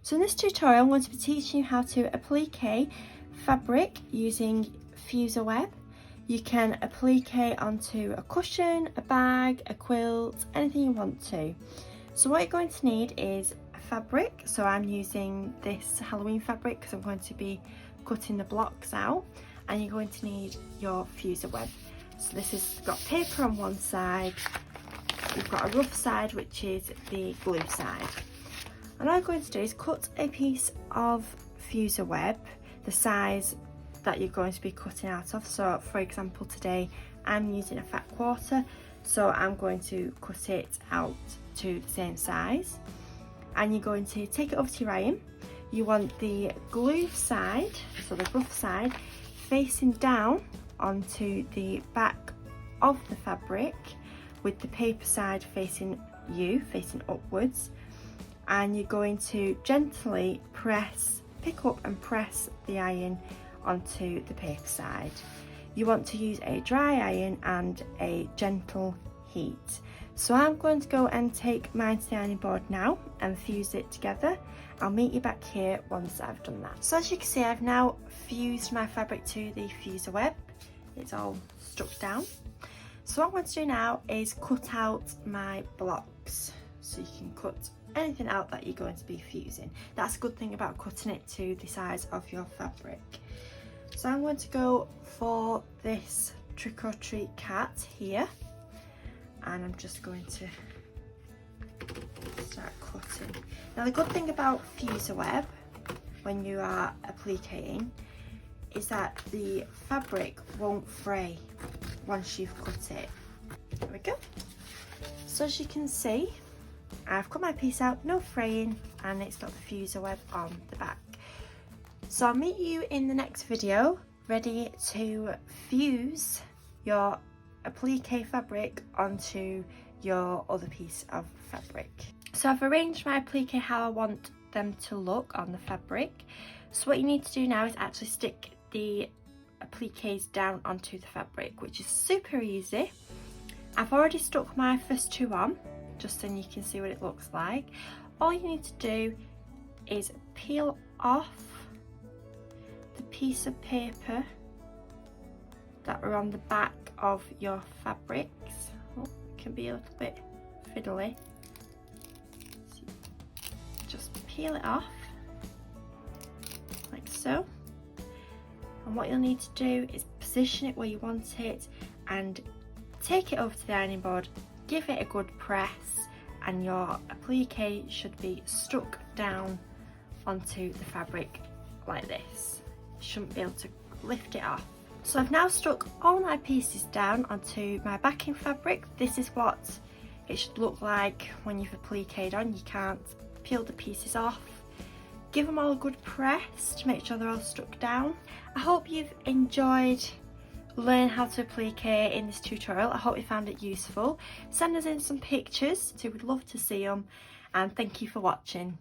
So in this tutorial I'm going to be teaching you how to applique fabric using Fuser web. You can applique onto a cushion, a bag, a quilt, anything you want to. So what you're going to need is fabric. So I'm using this Halloween fabric because I'm going to be cutting the blocks out, and you're going to need your Fuser web. So this has got paper on one side, you've got a rough side which is the glue side. And all I'm going to do is cut a piece of Fuser web the size that you're going to be cutting out of. So for example today I'm using a fat quarter, so I'm going to cut it out to the same size. And you're going to take it over to your iron. You want the glue side, so the rough side, facing down onto the back of the fabric, with the paper side facing you, facing upwards. And you're going to gently pick up and press the iron onto the paper side. You want to use a dry iron and a gentle heat. So I'm going to go and take mine to the ironing board now and fuse it together. I'll meet you back here once I've done that. So as you can see, I've now fused my fabric to the Fuser web. It's all stuck down. So what I'm going to do now is cut out my blocks. So you can cut anything out that you're going to be fusing. That's a good thing about cutting it to the size of your fabric. So I'm going to go for this trick or treat cat here, and I'm just going to start cutting. Now the good thing about Fuser web when you are appliquing is that the fabric won't fray once you've cut it. There we go. So as you can see, I've cut my piece out, no fraying, and it's got the Fuser web on the back. So I'll meet you in the next video ready to fuse your applique fabric onto your other piece of fabric. So I've arranged my applique how I want them to look on the fabric. So what you need to do now is actually stick the appliques down onto the fabric, which is super easy. I've already stuck my first two on, just so you can see what it looks like. All you need to do is peel off the piece of paper that are on the back of your fabrics. Oh, it can be a little bit fiddly. So just peel it off like so. And what you'll need to do is position it where you want it and take it over to the ironing board, give it a good press, and your applique should be stuck down onto the fabric like this. You shouldn't be able to lift it off. So I've now stuck all my pieces down onto my backing fabric. This is what it should look like when you've appliqued on. You can't peel the pieces off. Give them all a good press to make sure they're all stuck down. I hope you've enjoyed learning how to applique in this tutorial. I hope you found it useful. Send us in some pictures, so we'd love to see them, and thank you for watching.